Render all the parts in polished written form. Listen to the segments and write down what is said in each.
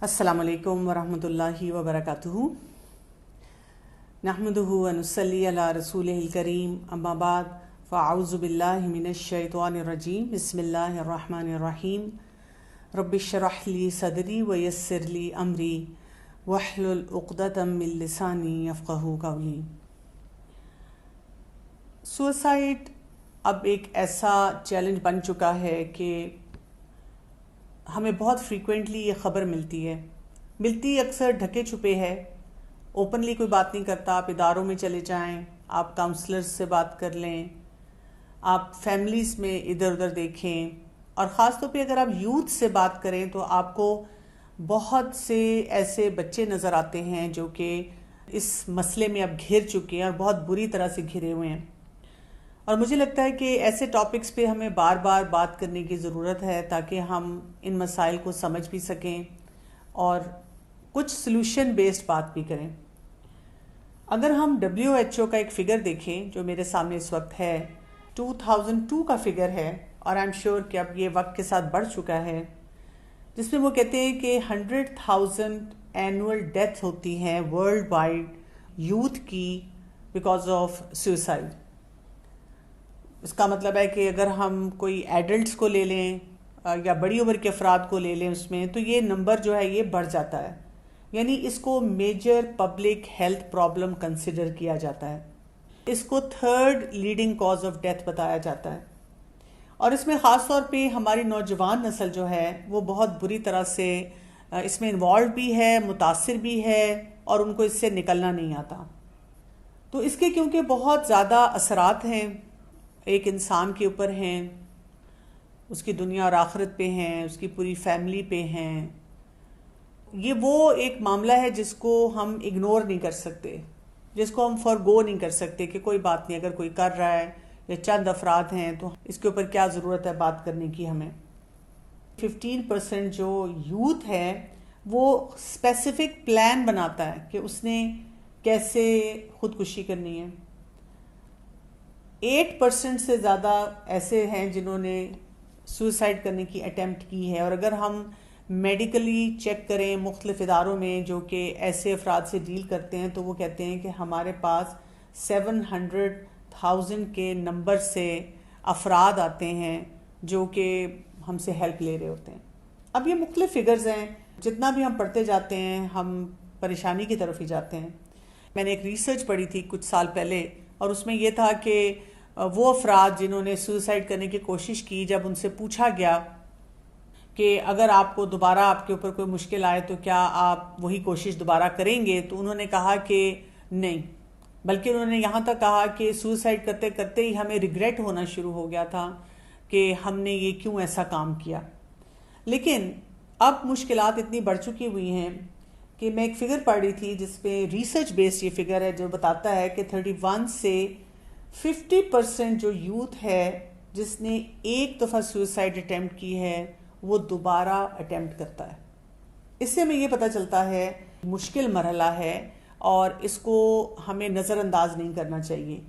السلام علیکم ورحمۃ اللہ وبرکاتہ۔ نحمدہ و نصلی علی رسولہ الکریم، اما بعد فاعوذ باللہ من الشیطان الرجیم، بسم اللہ الرحمن الرحیم۔ رب اشرح لی صدری ویسر لی امری واحلل عقدۃ من لسانی یفقہوا قولی۔ سوسائڈ اب ایک ایسا چیلنج بن چکا ہے کہ ہمیں بہت فریکوینٹلی یہ خبر ملتی اکثر ڈھکے چھپے ہے، اوپنلی کوئی بات نہیں کرتا۔ آپ اداروں میں چلے جائیں، آپ کاؤنسلرز سے بات کر لیں، آپ فیملیز میں ادھر ادھر دیکھیں، اور خاص طور پہ اگر آپ یوتھ سے بات کریں تو آپ کو بہت سے ایسے بچے نظر آتے ہیں جو کہ اس مسئلے میں اب گھر چکے ہیں اور بہت بری طرح سے گھرے ہوئے ہیں۔ اور مجھے لگتا ہے کہ ایسے ٹاپکس پہ ہمیں بار بار بات کرنے کی ضرورت ہے تاکہ ہم ان مسائل کو سمجھ بھی سکیں اور کچھ سلوشن بیسڈ بات بھی کریں۔ اگر ہم WHO کا ایک فگر دیکھیں جو میرے سامنے اس وقت ہے، 2002 کا فگر ہے، اور I'm sure کہ اب یہ وقت کے ساتھ بڑھ چکا ہے، جس میں وہ کہتے ہیں کہ 100,000 اینول ڈیتھ ہوتی ہیں ورلڈ وائڈ یوتھ کی بیکاز آف سوسائڈ۔ اس کا مطلب ہے کہ اگر ہم کوئی ایڈلٹس کو لے لیں یا بڑی عمر کے افراد کو لے لیں اس میں، تو یہ نمبر جو ہے یہ بڑھ جاتا ہے، یعنی اس کو major public health problem consider کیا جاتا ہے۔ اس کو third leading cause of death بتایا جاتا ہے، اور اس میں خاص طور پہ ہماری نوجوان نسل جو ہے وہ بہت بری طرح سے اس میں انوالو بھی ہے، متاثر بھی ہے، اور ان کو اس سے نکلنا نہیں آتا۔ تو اس کے کیونکہ بہت زیادہ اثرات ہیں ایک انسان کے اوپر ہیں، اس کی دنیا اور آخرت پہ ہیں، اس کی پوری فیملی پہ ہیں، یہ وہ ایک معاملہ ہے جس کو ہم اگنور نہیں کر سکتے، جس کو ہم فارگو نہیں کر سکتے کہ کوئی بات نہیں، اگر کوئی کر رہا ہے یا چند افراد ہیں تو اس کے اوپر کیا ضرورت ہے بات کرنے کی ہمیں۔ 15% جو یوتھ ہے وہ اسپیسیفک پلان بناتا ہے کہ اس نے کیسے خودکشی کرنی ہے۔ 8% سے زیادہ ایسے ہیں جنہوں نے سوسائڈ کرنے کی اٹیمپٹ کی ہے، اور اگر ہم میڈیکلی چیک کریں مختلف اداروں میں جو کہ ایسے افراد سے ڈیل کرتے ہیں، تو وہ کہتے ہیں کہ ہمارے پاس 700,000 کے نمبر سے افراد آتے ہیں جو کہ ہم سے ہیلپ لے رہے ہوتے ہیں۔ اب یہ مختلف فگرز ہیں، جتنا بھی ہم پڑھتے جاتے ہیں ہم پریشانی کی طرف ہی جاتے ہیں۔ میں نے ایک ریسرچ پڑھی تھی کچھ سال پہلے، اور اس میں یہ تھا کہ وہ افراد جنہوں نے سوسائڈ کرنے کی کوشش کی، جب ان سے پوچھا گیا کہ اگر آپ کو دوبارہ آپ کے اوپر کوئی مشکل آئے تو کیا آپ وہی کوشش دوبارہ کریں گے، تو انہوں نے کہا کہ نہیں، بلکہ انہوں نے یہاں تک کہا کہ سوسائڈ کرتے کرتے ہی ہمیں ریگریٹ ہونا شروع ہو گیا تھا کہ ہم نے یہ کیوں ایسا کام کیا۔ لیکن اب مشکلات اتنی بڑھ چکی ہوئی ہیں کہ میں ایک فگر پڑھ رہی تھی جس پہ ریسرچ بیسڈ یہ فگر ہے جو بتاتا ہے کہ 31 سے 50% جو یوتھ ہے جس نے ایک دفعہ سوسائڈ اٹیمپٹ کی ہے وہ دوبارہ اٹیمپٹ کرتا ہے۔ اس سے ہمیں یہ پتہ چلتا ہے مشکل مرحلہ ہے اور اس کو ہمیں نظر انداز نہیں کرنا چاہیے۔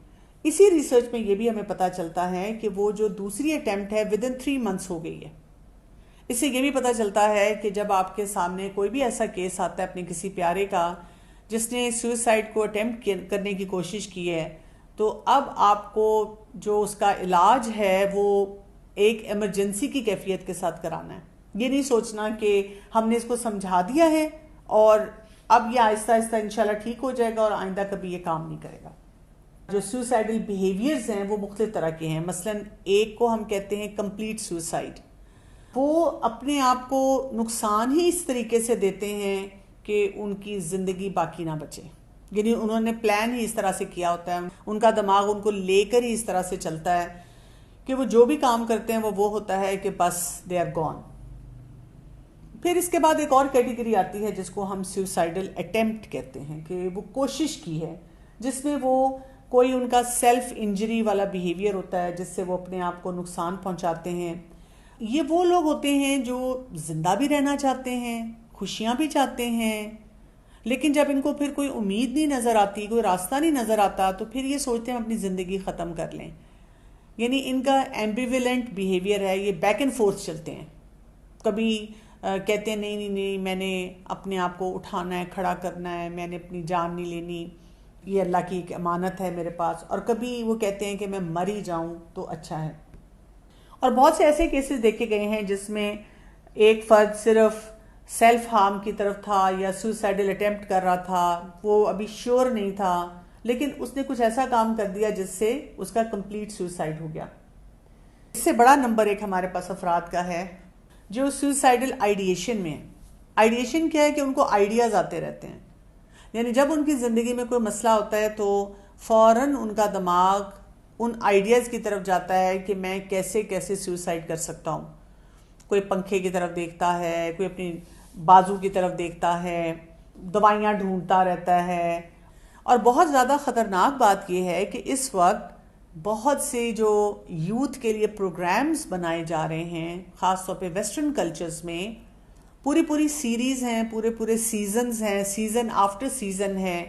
اسی ریسرچ میں یہ بھی ہمیں پتہ چلتا ہے کہ وہ جو دوسری اٹیمپٹ ہے ودن 3 months ہو گئی ہے۔ اس سے یہ بھی پتہ چلتا ہے کہ جب آپ کے سامنے کوئی بھی ایسا کیس آتا ہے اپنے کسی پیارے کا جس نے سوسائڈ کو اٹیمپٹ کرنے کی کوشش کی ہے، تو اب آپ کو جو اس کا علاج ہے وہ ایک ایمرجنسی کی کیفیت کے ساتھ کرانا ہے۔ یہ نہیں سوچنا کہ ہم نے اس کو سمجھا دیا ہے اور اب یہ آہستہ آہستہ انشاءاللہ ٹھیک ہو جائے گا اور آئندہ کبھی یہ کام نہیں کرے گا۔ جو سوسائڈل بیہیویئرز ہیں وہ مختلف طرح کے ہیں۔ مثلا ایک کو ہم کہتے ہیں کمپلیٹ سوسائڈ، وہ اپنے آپ کو نقصان ہی اس طریقے سے دیتے ہیں کہ ان کی زندگی باقی نہ بچے، یعنی انہوں نے پلان ہی اس طرح سے کیا ہوتا ہے، ان کا دماغ ان کو لے کر ہی اس طرح سے چلتا ہے کہ وہ جو بھی کام کرتے ہیں وہ ہوتا ہے کہ بس دے آر گون۔ پھر اس کے بعد ایک اور کیٹیگری آتی ہے جس کو ہم سوسائڈل اٹیمپٹ کہتے ہیں، کہ وہ کوشش کی ہے جس میں وہ کوئی ان کا سیلف انجری والا بیہیویئر ہوتا ہے جس سے وہ اپنے آپ کو نقصان پہنچاتے ہیں۔ یہ وہ لوگ ہوتے ہیں جو زندہ بھی رہنا چاہتے ہیں، خوشیاں بھی چاہتے ہیں، لیکن جب ان کو پھر کوئی امید نہیں نظر آتی، کوئی راستہ نہیں نظر آتا، تو پھر یہ سوچتے ہیں اپنی زندگی ختم کر لیں۔ یعنی ان کا ایمبیویلنٹ بیہیویئر ہے، یہ بیک اینڈ فورتھ چلتے ہیں، کبھی کہتے ہیں نہیں نہیں نہیں، میں نے اپنے آپ کو اٹھانا ہے، کھڑا کرنا ہے، میں نے اپنی جان نہیں لینی، یہ اللہ کی ایک امانت ہے میرے پاس، اور کبھی وہ کہتے ہیں کہ میں مر ہی جاؤں تو اچھا ہے۔ اور بہت سے ایسے کیسز دیکھے گئے ہیں جس میں ایک فرد صرف سیلف ہارم کی طرف تھا یا سوسائڈل اٹیمپٹ کر رہا تھا، وہ ابھی شیور نہیں تھا، لیکن اس نے کچھ ایسا کام کر دیا جس سے اس کا کمپلیٹ سوسائڈ ہو گیا۔ اس سے بڑا نمبر ایک ہمارے پاس افراد کا ہے جو سوسائڈل آئیڈیشن میں ہیں۔ آئیڈیشن کیا ہے کہ ان کو آئیڈیاز آتے رہتے ہیں، یعنی جب ان کی زندگی میں کوئی مسئلہ ہوتا ہے تو فوراً ان کا دماغ ان آئیڈیاز کی طرف جاتا ہے کہ میں کیسے کیسے سوسائڈ کر سکتا ہوں۔ کوئی پنکھے کی طرف دیکھتا ہے، کوئی اپنی بازو کی طرف دیکھتا ہے، دوائیاں ڈھونڈتا رہتا ہے۔ اور بہت زیادہ خطرناک بات یہ ہے کہ اس وقت بہت سے جو یوتھ کے لیے پروگرامز بنائے جا رہے ہیں، خاص طور پہ ویسٹرن کلچرز میں، پوری سیریز ہیں، پورے سیزنز ہیں، سیزن آفٹر سیزن ہے،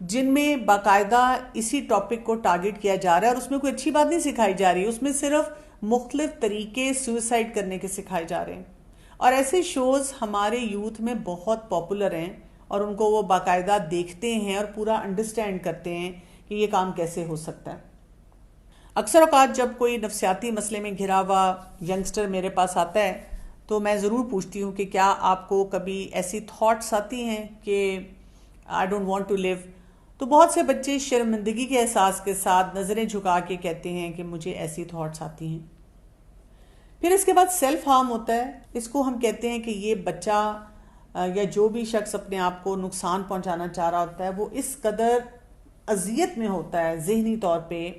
جن میں باقاعدہ اسی ٹاپک کو ٹارگٹ کیا جا رہا ہے، اور اس میں کوئی اچھی بات نہیں سکھائی جا رہی، اس میں صرف مختلف طریقے سوئسائڈ کرنے کے سکھائے جا رہے ہیں۔ اور ایسے شوز ہمارے یوتھ میں بہت پاپولر ہیں، اور ان کو وہ باقاعدہ دیکھتے ہیں اور پورا انڈرسٹینڈ کرتے ہیں کہ یہ کام کیسے ہو سکتا ہے۔ اکثر اوقات جب کوئی نفسیاتی مسئلے میں گھرا ہوا ینگسٹر میرے پاس آتا ہے تو میں ضرور پوچھتی ہوں کہ کیا آپ کو کبھی ایسی تھاٹس آتی ہیں کہ آئی ڈونٹ وانٹ ٹو لیو؟ تو بہت سے بچے شرمندگی کے احساس کے ساتھ نظریں جھکا کے کہتے ہیں کہ مجھے ایسی تھاٹس آتی ہیں۔ پھر اس کے بعد سیلف ہارم ہوتا ہے۔ اس کو ہم کہتے ہیں کہ یہ بچہ یا جو بھی شخص اپنے آپ کو نقصان پہنچانا چاہ رہا ہوتا ہے وہ اس قدر اذیت میں ہوتا ہے ذہنی طور پہ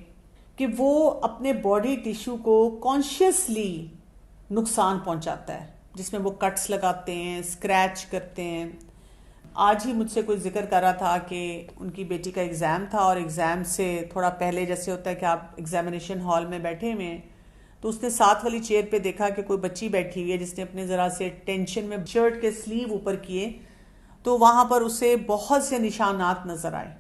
کہ وہ اپنے باڈی ٹیشو کو کانشیسلی نقصان پہنچاتا ہے، جس میں وہ کٹس لگاتے ہیں، اسکریچ کرتے ہیں۔ آج ہی مجھ سے کوئی ذکر کر رہا تھا کہ ان کی بیٹی کا ایگزام تھا، اور ایگزام سے تھوڑا پہلے جیسے ہوتا ہے کہ آپ ایگزامینیشن ہال میں بیٹھے ہوئے ہیں، تو اس نے ساتھ والی چیئر پہ دیکھا کہ کوئی بچی بیٹھی ہوئی ہے جس نے اپنے ذرا سے ٹینشن میں شرٹ کے سلیو اوپر کیے، تو وہاں پر اسے بہت سے نشانات نظر آئے،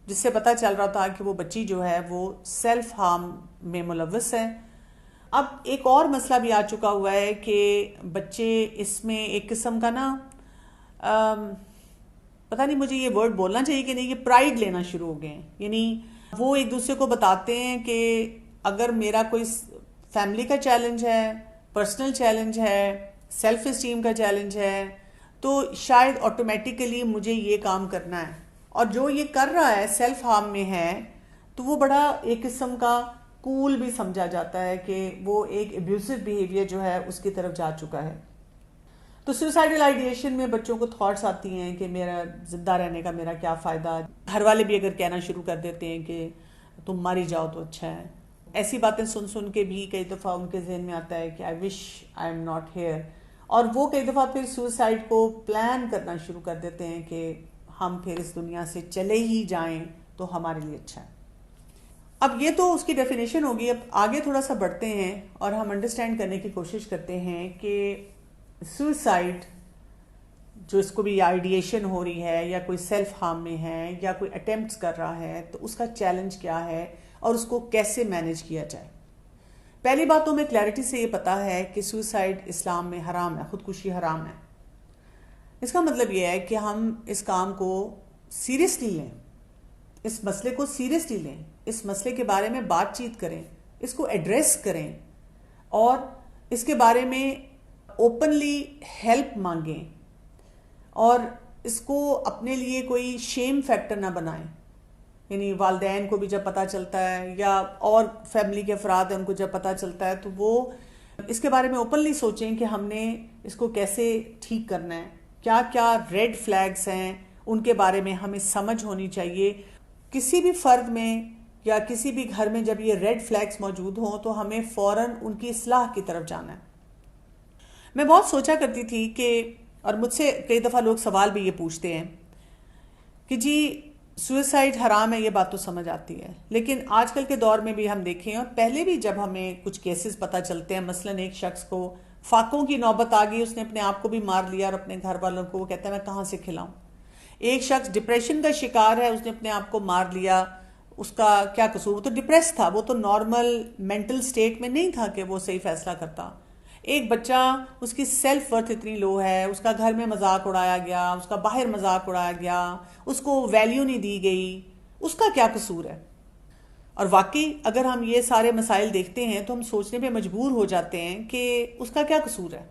جس سے پتہ چل رہا تھا کہ وہ بچی جو ہے وہ سیلف ہارم میں ملوث ہے۔ اب ایک اور مسئلہ بھی آ چکا ہوا ہے کہ بچے اس میں ایک قسم کا پتہ نہیں مجھے یہ ورڈ بولنا چاہیے کہ نہیں، یہ پرائیڈ لینا شروع ہو گئے ہیں، یعنی وہ ایک دوسرے کو بتاتے ہیں کہ اگر میرا کوئی فیملی کا چیلنج ہے، پرسنل چیلنج ہے، سیلف اسٹیم کا چیلنج ہے، تو شاید آٹومیٹیکلی مجھے یہ کام کرنا ہے، اور جو یہ کر رہا ہے سیلف ہارم میں ہے تو وہ بڑا ایک قسم کا کول بھی سمجھا جاتا ہے کہ وہ ایک ابیوسو بیہیویئر جو ہے اس کی طرف جا چکا ہے۔ تو سوسائڈل آئیڈیشن میں بچوں کو تھاٹس آتی ہیں کہ میرا زندہ رہنے کا میرا کیا فائدہ، گھر والے بھی اگر کہنا شروع کر دیتے ہیں کہ تم مر ہی جاؤ تو اچھا ہے۔ ایسی باتیں سن کے بھی کئی دفعہ ان کے ذہن میں آتا ہے کہ آئی وش آئی ایم ناٹ ہیئر، اور وہ کئی دفعہ پھر سوسائڈ کو پلان کرنا شروع کر دیتے ہیں کہ ہم پھر اس دنیا سے چلے ہی جائیں تو ہمارے لیے اچھا ہے۔ اب یہ تو اس کی ڈیفینیشن ہوگی، اب آگے تھوڑا سا بڑھتے ہیں اور ہم انڈرسٹینڈ کرنے کی کوشش کرتے ہیں کہ سوسائڈ جو اس کو بھی آئیڈیشن ہو رہی ہے یا کوئی سیلف ہارم میں ہے یا کوئی اٹیمپٹس کر رہا ہے تو اس کا چیلنج کیا ہے اور اس کو کیسے مینیج کیا جائے۔ پہلی بات تو ہمیں کلیئرٹی سے یہ پتا ہے کہ سوسائڈ اسلام میں حرام ہے، خودکشی حرام ہے۔ اس کا مطلب یہ ہے کہ ہم اس کام کو سیریسلی لیں، اس مسئلے کو سیریسلی لیں، اس مسئلے کے بارے میں بات چیت کریں، اس کو ایڈریس کریں، اور اس کے بارے میں اوپنلی ہیلپ مانگیں، اور اس کو اپنے لیے کوئی شیم فیکٹر نہ بنائیں۔ یعنی والدین کو بھی جب پتہ چلتا ہے یا اور فیملی کے افراد ہیں ان کو جب پتہ چلتا ہے تو وہ اس کے بارے میں اوپنلی سوچیں کہ ہم نے اس کو کیسے ٹھیک کرنا ہے، کیا کیا ریڈ فلیگز ہیں ان کے بارے میں ہمیں سمجھ ہونی چاہیے۔ کسی بھی فرد میں یا کسی بھی گھر میں جب یہ ریڈ فلیگز موجود ہوں تو ہمیں فوراً ان کی اصلاح کی طرف جانا ہے۔ میں بہت سوچا کرتی تھی کہ، اور مجھ سے کئی دفعہ لوگ سوال بھی یہ پوچھتے ہیں کہ جی سوئسائڈ حرام ہے، یہ بات تو سمجھ آتی ہے، لیکن آج کل کے دور میں بھی ہم دیکھیں اور پہلے بھی جب ہمیں کچھ کیسز پتہ چلتے ہیں، مثلاً ایک شخص کو فاقوں کی نوبت آ گئی، اس نے اپنے آپ کو بھی مار لیا اور اپنے گھر والوں کو وہ کہتا ہے میں کہاں سے کھلاؤں۔ ایک شخص ڈپریشن کا شکار ہے، اس نے اپنے آپ کو مار لیا، اس کا کیا قصور؟ وہ تو ڈپریس تھا، وہ تو نارمل مینٹل سٹیٹ میں نہیں تھا کہ وہ صحیح فیصلہ کرتا۔ ایک بچہ اس کی سیلف ورتھ اتنی لو ہے، اس کا گھر میں مذاق اڑایا گیا، اس کا باہر مذاق اڑایا گیا، اس کو ویلیو نہیں دی گئی، اس کا کیا قصور ہے؟ اور واقعی اگر ہم یہ سارے مسائل دیکھتے ہیں تو ہم سوچنے پہ مجبور ہو جاتے ہیں کہ اس کا کیا قصور ہے۔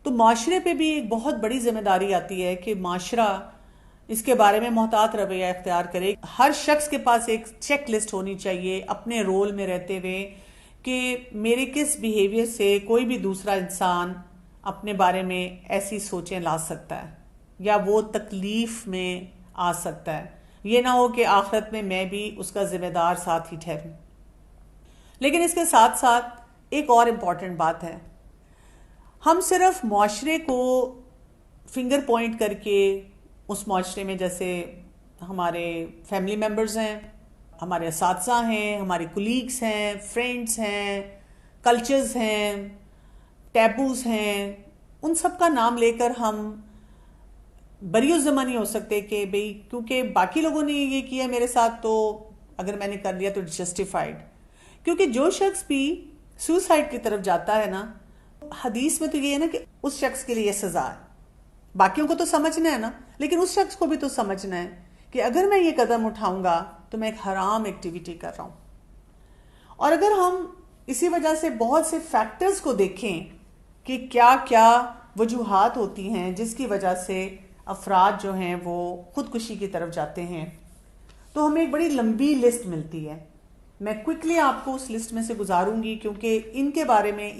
تو معاشرے پہ بھی ایک بہت بڑی ذمہ داری آتی ہے کہ معاشرہ اس کے بارے میں محتاط رویہ اختیار کرے۔ ہر شخص کے پاس ایک چیک لسٹ ہونی چاہیے اپنے رول میں رہتے ہوئے کہ میرے کس بیہیویئر سے کوئی بھی دوسرا انسان اپنے بارے میں ایسی سوچیں لا سکتا ہے یا وہ تکلیف میں آ سکتا ہے، یہ نہ ہو کہ آخرت میں میں بھی اس کا ذمہ دار ساتھ ہی ٹھہروں۔ لیکن اس کے ساتھ ساتھ ایک اور امپورٹنٹ بات ہے، ہم صرف معاشرے کو فنگر پوائنٹ کر کے اس معاشرے میں، جیسے ہمارے فیملی ممبرز ہیں، ہمارے اساتذہ ہیں، ہمارے کولیگز ہیں، فرینڈز ہیں، کلچرز ہیں، ٹیبوز ہیں، ان سب کا نام لے کر ہم بری الذمہ نہیں ہو سکتے کہ بھئی کیونکہ باقی لوگوں نے یہ کیا میرے ساتھ تو اگر میں نے کر لیا تو جسٹیفائڈ۔ کیونکہ جو شخص بھی سوسائڈ کی طرف جاتا ہے نا، حدیث میں تو یہ ہے نا کہ اس شخص کے لیے یہ سزا ہے، باقیوں کو تو سمجھنا ہے نا، لیکن اس شخص کو بھی تو سمجھنا ہے کہ اگر میں یہ قدم اٹھاؤں گا تو میں ایک حرام ایکٹیویٹی کر رہا ہوں۔ اور اگر ہم اسی وجہ سے بہت سے فیکٹرز کو دیکھیں کہ کیا کیا وجوہات ہوتی ہیں جس کی وجہ سے افراد جو ہیں وہ خودکشی کی طرف جاتے ہیں، تو ہمیں ایک بڑی لمبی لسٹ ملتی ہے۔ میں کوئکلی آپ کو اس لسٹ میں سے گزاروں گی کیونکہ ان کے بارے میں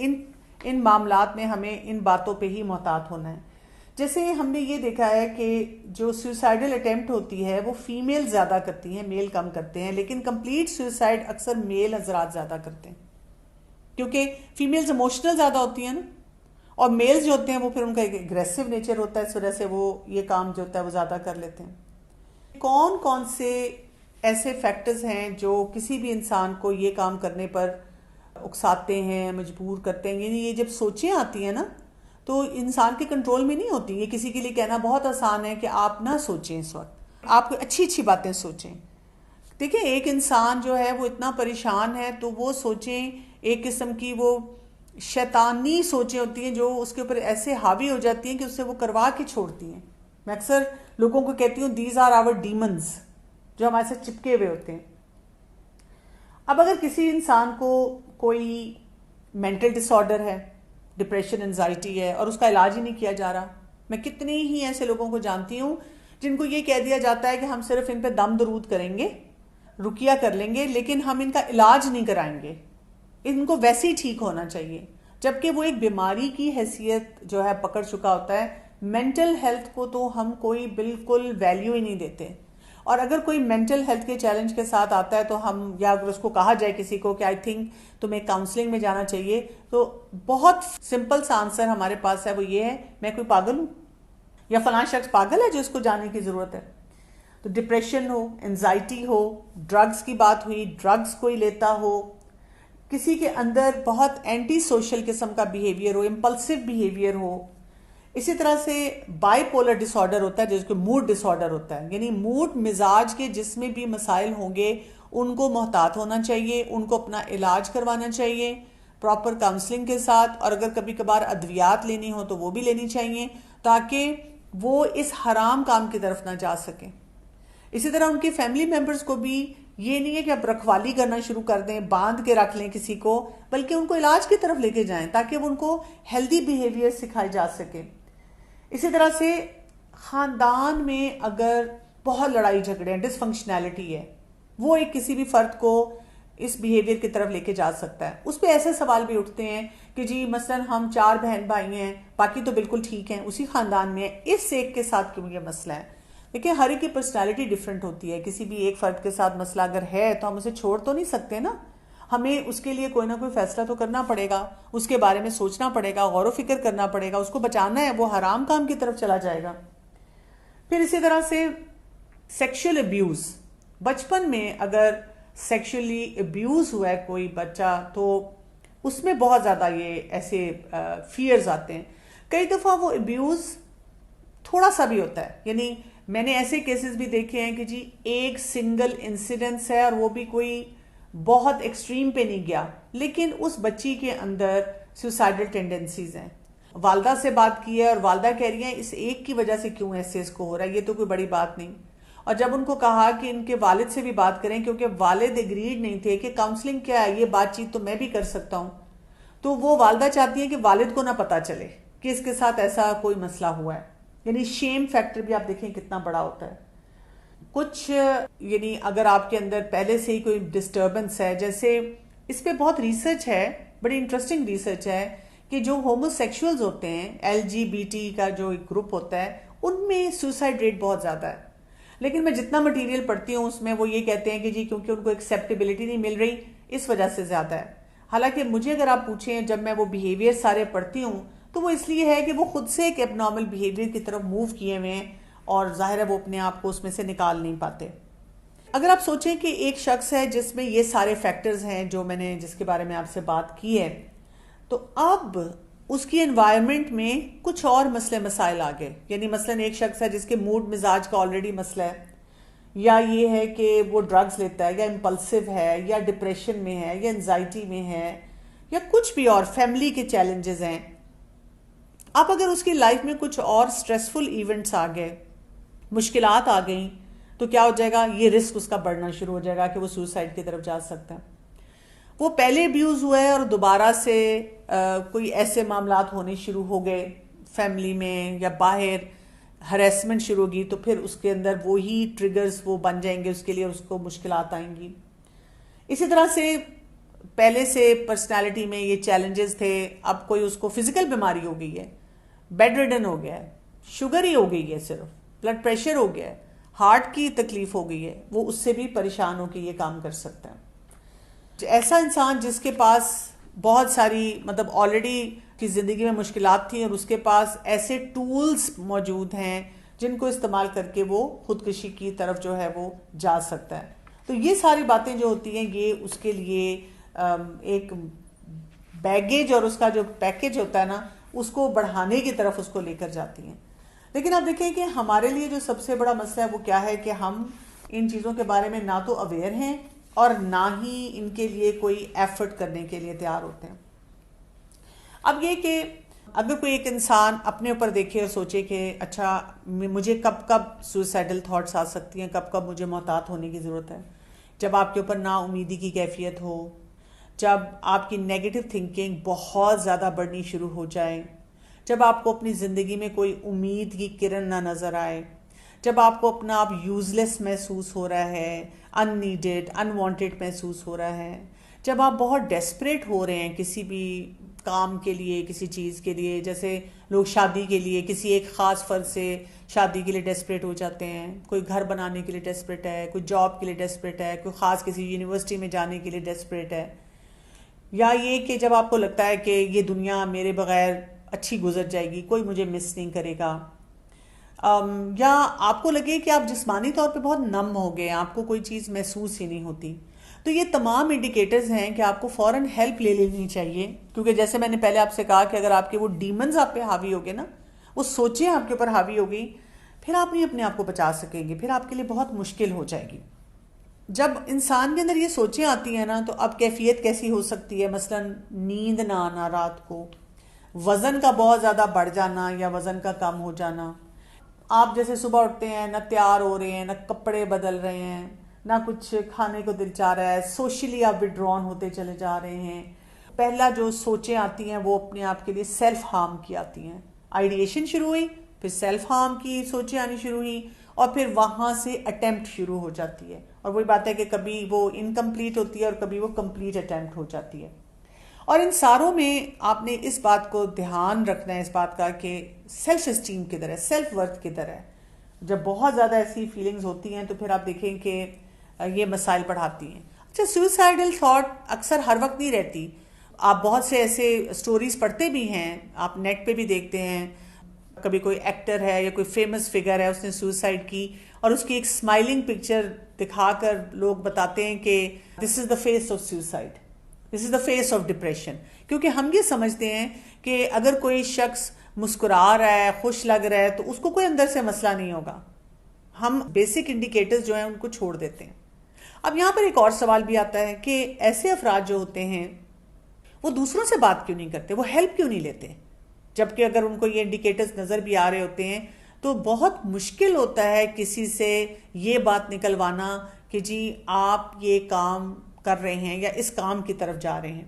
ان معاملات میں ہمیں ان باتوں پہ ہی محتاط ہونا ہے۔ جیسے ہم نے یہ دیکھا ہے کہ جو سوسائڈل اٹیمپٹ ہوتی ہے وہ فیمیل زیادہ کرتی ہیں، میل کم کرتے ہیں، لیکن کمپلیٹ سوسائڈ اکثر میل حضرات زیادہ کرتے ہیں کیونکہ فیمیلز ایموشنل زیادہ ہوتی ہیں نا، اور میلز جو ہوتے ہیں وہ پھر ان کا ایک اگریسو نیچر ہوتا ہے، اس وجہ سے وہ یہ کام جو ہوتا ہے وہ زیادہ کر لیتے ہیں۔ کون کون سے ایسے فیکٹرز ہیں جو کسی بھی انسان کو یہ کام کرنے پر اکساتے ہیں، مجبور کرتے ہیں؟ یعنی یہ جب سوچیں آتی ہیں نا تو انسان کے کنٹرول میں نہیں ہوتی۔ یہ کسی کے لیے کہنا بہت آسان ہے کہ آپ نہ سوچیں، اس وقت آپ اچھی اچھی باتیں سوچیں۔ دیکھیں ایک انسان جو ہے وہ اتنا پریشان ہے تو وہ سوچیں ایک قسم کی وہ شیطانی سوچیں ہوتی ہیں جو اس کے اوپر ایسے حاوی ہو جاتی ہیں کہ اس سے وہ کروا کے چھوڑتی ہیں۔ میں اکثر لوگوں کو کہتی ہوں دیز آر آور ڈیمنز، جو ہمارے سے چپکے ہوئے ہوتے ہیں۔ اب اگر کسی انسان کو کوئی مینٹل ڈس آرڈر ہے، ڈپریشن، انزائٹی ہے، اور اس کا علاج ہی نہیں کیا جا رہا، میں کتنے ہی ایسے لوگوں کو جانتی ہوں جن کو یہ کہہ دیا جاتا ہے کہ ہم صرف ان پہ دم درود کریں گے، رقیہ کر لیں گے، لیکن ہم ان کا علاج نہیں کرائیں گے، ان کو ویسے ہی ٹھیک ہونا چاہیے، جبکہ وہ ایک بیماری کی حیثیت جو ہے پکڑ چکا ہوتا ہے۔ مینٹل ہیلتھ کو تو ہم کوئی بالکل ویلیو ہی نہیں دیتے، اور اگر کوئی مینٹل ہیلتھ کے چیلنج کے ساتھ آتا ہے تو ہم، یا اگر اس کو کہا جائے کسی کو کہ آئی تھنک تمہیں کاؤنسلنگ میں جانا چاہیے، تو بہت سمپل سا آنسر ہمارے پاس ہے، وہ یہ ہے میں کوئی پاگل ہوں یا فلاں شخص پاگل ہے جو اس کو جانے کی ضرورت ہے؟ تو ڈپریشن ہو، انزائٹی ہو، ڈرگز کی بات ہوئی، ڈرگز کوئی لیتا ہو، کسی کے اندر بہت اینٹی سوشل قسم کا بیہیویئر ہو، امپلسو بیہیویئر ہو، اسی طرح سے بائی پولر ڈس آرڈر ہوتا ہے جس کو موڈ ڈس آرڈر ہوتا ہے، یعنی موڈ مزاج کے جس میں بھی مسائل ہوں گے ان کو محتاط ہونا چاہیے، ان کو اپنا علاج کروانا چاہیے پراپر کاؤنسلنگ کے ساتھ، اور اگر کبھی کبھار ادویات لینی ہو تو وہ بھی لینی چاہیے تاکہ وہ اس حرام کام کی طرف نہ جا سکیں۔ اسی طرح ان کے فیملی ممبرز کو بھی یہ نہیں ہے کہ اب رکھوالی کرنا شروع کر دیں، باندھ کے رکھ لیں کسی کو، بلکہ ان کو علاج کی طرف لے کے جائیں تاکہ وہ ان کو ہیلدی بیہیویئر سکھائے جا سکے۔ اسی طرح سے خاندان میں اگر بہت لڑائی جھگڑے ہیں، ڈس فنکشنالٹی ہے، وہ ایک کسی بھی فرد کو اس بیہیویئر کی طرف لے کے جا سکتا ہے۔ اس پہ ایسے سوال بھی اٹھتے ہیں کہ جی مثلا ہم 4 بہن بھائی ہیں، باقی تو بالکل ٹھیک ہیں، اسی خاندان میں ہیں، اس ایک کے ساتھ کیوں یہ مسئلہ ہے؟ دیکھیں ہر ایک کی پرسنالٹی ڈیفرنٹ ہوتی ہے، کسی بھی ایک فرد کے ساتھ مسئلہ اگر ہے تو ہم اسے چھوڑ تو نہیں سکتے نا، ہمیں اس کے لیے کوئی نہ کوئی فیصلہ تو کرنا پڑے گا، اس کے بارے میں سوچنا پڑے گا، غور و فکر کرنا پڑے گا، اس کو بچانا ہے، وہ حرام کام کی طرف چلا جائے گا۔ پھر اسی طرح سے سیکشل ابیوز، بچپن میں اگر سیکشلی ابیوز ہوا ہے کوئی بچہ تو اس میں بہت زیادہ یہ ایسے فیئرز آتے ہیں۔ کئی دفعہ وہ ابیوز تھوڑا سا بھی ہوتا ہے، یعنی میں نے ایسے کیسز بھی دیکھے ہیں کہ جی ایک سنگل انسیڈنس ہے اور وہ بھی کوئی بہت ایکسٹریم پہ نہیں گیا، لیکن اس بچی کے اندر سوسائڈل ٹینڈنسیز ہیں. والدہ سے بات کی ہے اور والدہ کہہ رہی ہیں اس ایک کی وجہ سے کیوں ایسے اس کو ہو رہا ہے, یہ تو کوئی بڑی بات نہیں. اور جب ان کو کہا کہ ان کے والد سے بھی بات کریں, کیونکہ والد ایگریڈ نہیں تھے کہ کاؤنسلنگ کیا ہے, یہ بات چیت تو میں بھی کر سکتا ہوں, تو وہ والدہ چاہتی ہیں کہ والد کو نہ پتا چلے کہ اس کے ساتھ ایسا کوئی مسئلہ ہوا ہے. یعنی شیم فیکٹر بھی آپ دیکھیں کتنا بڑا ہوتا ہے. کچھ یعنی اگر آپ کے اندر پہلے سے ہی کوئی ڈسٹربنس ہے, جیسے اس پہ بہت ریسرچ ہے, بڑی انٹرسٹنگ ریسرچ ہے کہ جو ہومو سیکشولز ہوتے ہیں, LGBT کا جو ایک گروپ ہوتا ہے, ان میں سوسائڈ ریٹ بہت زیادہ ہے. لیکن میں جتنا مٹیریل پڑھتی ہوں اس میں وہ یہ کہتے ہیں کہ جی کیونکہ ان کو ایکسیپٹیبلٹی نہیں مل رہی اس وجہ سے زیادہ ہے. حالانکہ مجھے اگر آپ پوچھیں, جب میں وہ بیہیویئر سارے پڑھتی ہوں تو وہ اس لیے ہے کہ وہ خود سے ایک ایب نارمل بیہیویئر کی طرف موو کیے ہوئے ہیں اور ظاہر ہے وہ اپنے آپ کو اس میں سے نکال نہیں پاتے. اگر آپ سوچیں کہ ایک شخص ہے جس میں یہ سارے فیکٹرز ہیں جو میں نے جس کے بارے میں آپ سے بات کی ہے, تو اب اس کی انوائرمنٹ میں کچھ اور مسئلے مسائل آ گئے. یعنی مثلاً ایک شخص ہے جس کے موڈ مزاج کا آلریڈی مسئلہ ہے, یا یہ ہے کہ وہ ڈرگز لیتا ہے, یا امپلسو ہے, یا ڈپریشن میں ہے, یا انزائٹی میں ہے, یا کچھ بھی اور فیملی کے چیلنجز ہیں. اب اگر اس کی لائف میں کچھ اور سٹریسفل ایونٹس آ گئے, مشکلات آ گئیں, تو کیا ہو جائے گا, یہ رسک اس کا بڑھنا شروع ہو جائے گا کہ وہ سوسائڈ کی طرف جا سکتا ہے. وہ پہلے ابیوز ہوا ہے اور دوبارہ سے کوئی ایسے معاملات ہونے شروع ہو گئے فیملی میں یا باہر, ہریسمنٹ شروع ہوگی, تو پھر اس کے اندر وہی ٹریگرز وہ بن جائیں گے اس کے لیے, اس کو مشکلات آئیں گی. اسی طرح سے پہلے سے پرسنالٹی میں یہ چیلنجز تھے, اب کوئی اس کو فزیکل بیماری ہو گئی ہے, بیڈ ریڈن ہو گیا ہے, شوگر ہی ہو گئی ہے, صرف بلڈ پریشر ہو گیا ہے, ہارٹ کی تکلیف ہو گئی ہے, وہ اس سے بھی پریشان ہو کے یہ کام کر سکتا ہے. ایسا انسان جس کے پاس بہت ساری مطلب آلریڈی کی زندگی میں مشکلات تھیں اور اس کے پاس ایسے ٹولز موجود ہیں جن کو استعمال کر کے وہ خودکشی کی طرف جو ہے وہ جا سکتا ہے. تو یہ ساری باتیں جو ہوتی ہیں یہ اس کے لیے ایک بیگیج اور اس کا جو پیکج ہوتا ہے نا, اس کو بڑھانے کی طرف اس کو لے کر جاتی ہیں. لیکن آپ دیکھیں کہ ہمارے لیے جو سب سے بڑا مسئلہ ہے وہ کیا ہے کہ ہم ان چیزوں کے بارے میں نہ تو اویئر ہیں اور نہ ہی ان کے لیے کوئی ایفرٹ کرنے کے لیے تیار ہوتے ہیں. اب یہ کہ اگر کوئی ایک انسان اپنے اوپر دیکھے اور سوچے کہ اچھا مجھے کب کب سوسائڈل تھاٹس آ سکتی ہیں, کب کب مجھے محتاط ہونے کی ضرورت ہے, جب آپ کے اوپر نا امیدی کی کیفیت ہو, جب آپ کی نیگیٹو تھنکنگ بہت زیادہ بڑھنی شروع ہو جائے, جب آپ کو اپنی زندگی میں کوئی امید کی کرن نہ نظر آئے, جب آپ کو اپنا آپ یوز لیس محسوس ہو رہا ہے, ان نیڈڈ ان وانٹیڈ محسوس ہو رہا ہے, جب آپ بہت ڈیسپریٹ ہو رہے ہیں کسی بھی کام کے لیے, کسی چیز کے لیے, جیسے لوگ شادی کے لیے کسی ایک خاص فرد سے شادی کے لیے ڈیسپریٹ ہو جاتے ہیں, کوئی گھر بنانے کے لیے ڈیسپریٹ ہے, کوئی جاب کے لیے ڈیسپریٹ ہے, کوئی خاص کسی یونیورسٹی میں جانے کے لیے ڈیسپریٹ ہے, یا یہ کہ جب آپ کو لگتا ہے کہ یہ دنیا میرے بغیر اچھی گزر جائے گی, کوئی مجھے مس نہیں کرے گا, یا آپ کو لگے کہ آپ جسمانی طور پہ بہت نم ہو گئے, آپ کو کوئی چیز محسوس ہی نہیں ہوتی. تو یہ تمام انڈیکیٹرز ہیں کہ آپ کو فوراً ہیلپ لے لینی چاہیے, کیونکہ جیسے میں نے پہلے آپ سے کہا کہ اگر آپ کے وہ ڈیمنز آپ پہ حاوی ہو گئے نا, وہ سوچیں آپ کے اوپر حاوی ہو گئی, پھر آپ نہیں اپنے آپ کو بچا سکیں گے, پھر آپ کے لیے بہت مشکل ہو جائے گی. جب انسان کے اندر یہ سوچیں آتی ہیں نا, تو اب کیفیت کیسی ہو سکتی ہے, مثلا نیند نہ آنا رات کو, وزن کا بہت زیادہ بڑھ جانا یا وزن کا کم ہو جانا, آپ جیسے صبح اٹھتے ہیں نہ تیار ہو رہے ہیں, نہ کپڑے بدل رہے ہیں, نہ کچھ کھانے کو دل چاہ رہا ہے, سوشلی آپ وڈرون ہوتے چلے جا رہے ہیں. پہلا جو سوچیں آتی ہیں وہ اپنے آپ کے لیے سیلف ہارم کی آتی ہیں. آئیڈیشن شروع ہوئی, پھر سیلف ہارم کی سوچیں آنی شروع ہوئی, اور پھر وہاں سے اٹیمپٹ شروع ہو جاتی ہے. اور وہی بات ہے کہ کبھی وہ انکمپلیٹ ہوتی ہے اور کبھی وہ کمپلیٹ اٹیمپٹ ہو جاتی ہے. اور ان ساروں میں آپ نے اس بات کو دھیان رکھنا ہے, اس بات کا کہ سیلف اسٹیم کدھر ہے, سیلف ورتھ کدھر ہے. جب بہت زیادہ ایسی فیلنگز ہوتی ہیں تو پھر آپ دیکھیں کہ یہ مسائل بڑھاتی ہیں. اچھا, سوسائڈل تھاٹ اکثر ہر وقت نہیں رہتی. آپ بہت سے ایسے سٹوریز پڑھتے بھی ہیں, آپ نیٹ پہ بھی دیکھتے ہیں, کبھی کوئی ایکٹر ہے یا کوئی فیمس فگر ہے, اس نے سوسائڈ کی اور اس کی ایک اسمائلنگ پکچر دکھا کر لوگ بتاتے ہیں کہ this is the face of suicide, this is the face of depression. کیونکہ ہم یہ سمجھتے ہیں کہ اگر کوئی شخص مسکرا رہا ہے, خوش لگ رہا ہے, تو اس کو کوئی اندر سے مسئلہ نہیں ہوگا. ہم بیسک انڈیکیٹرز جو ہیں ان کو چھوڑ دیتے ہیں. اب یہاں پر ایک اور سوال بھی آتا ہے کہ ایسے افراد جو ہوتے ہیں وہ دوسروں سے بات کیوں نہیں کرتے, وہ ہیلپ کیوں نہیں لیتے؟ جبکہ اگر ان کو یہ انڈیکیٹرز نظر بھی آ رہے ہوتے ہیں تو بہت مشکل ہوتا ہے کسی سے یہ بات نکلوانا کہ جی آپ یہ کام کر رہے ہیں یا اس کام کی طرف جا رہے ہیں.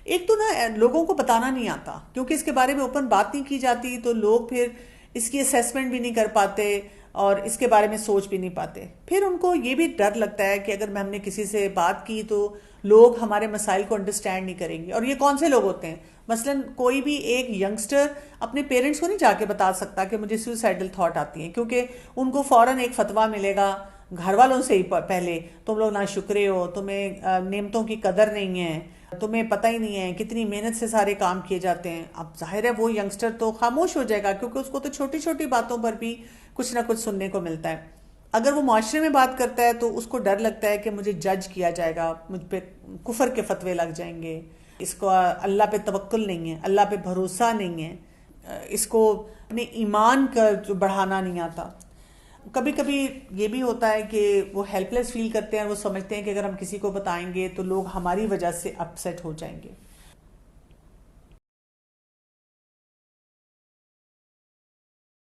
ایک تو نا لوگوں کو بتانا نہیں آتا, کیونکہ اس کے بارے میں اوپن بات نہیں کی جاتی, تو لوگ پھر اس کی اسیسمنٹ بھی نہیں کر پاتے اور اس کے بارے میں سوچ بھی نہیں پاتے. پھر ان کو یہ بھی ڈر لگتا ہے کہ اگر ہم نے کسی سے بات کی تو لوگ ہمارے مسائل کو انڈرسٹینڈ نہیں کریں گے. اور یہ کون سے لوگ ہوتے ہیں؟ مثلا کوئی بھی ایک ینگسٹر اپنے پیرنٹس کو نہیں جا کے بتا سکتا کہ مجھے سوسائڈل تھاٹ آتی ہیں, کیونکہ ان کو فوراً ایک فتویٰ ملے گا گھر والوں سے ہی پہلے, تم لوگ ناشکرے ہو, تمہیں نعمتوں کی قدر نہیں ہے, تمہیں پتہ ہی نہیں ہے کتنی محنت سے سارے کام کیے جاتے ہیں. اب ظاہر ہے وہ ینگسٹر تو خاموش ہو جائے گا, کیونکہ اس کو تو چھوٹی چھوٹی باتوں پر بھی کچھ نہ کچھ سننے کو ملتا ہے. اگر وہ معاشرے میں بات کرتا ہے تو اس کو ڈر لگتا ہے کہ مجھے جج کیا جائے گا, مجھ پہ کفر کے فتوے لگ جائیں گے, اس کو اللہ پہ توکل نہیں ہے, اللہ پہ بھروسہ نہیں ہے, اس کو اپنے ایمان کا جو بڑھانا نہیں آتا. کبھی کبھی یہ بھی ہوتا ہے کہ وہ ہیلپ لیس فیل کرتے ہیں, وہ سمجھتے ہیں کہ اگر ہم کسی کو بتائیں گے تو لوگ ہماری وجہ سے اپسیٹ ہو جائیں گے.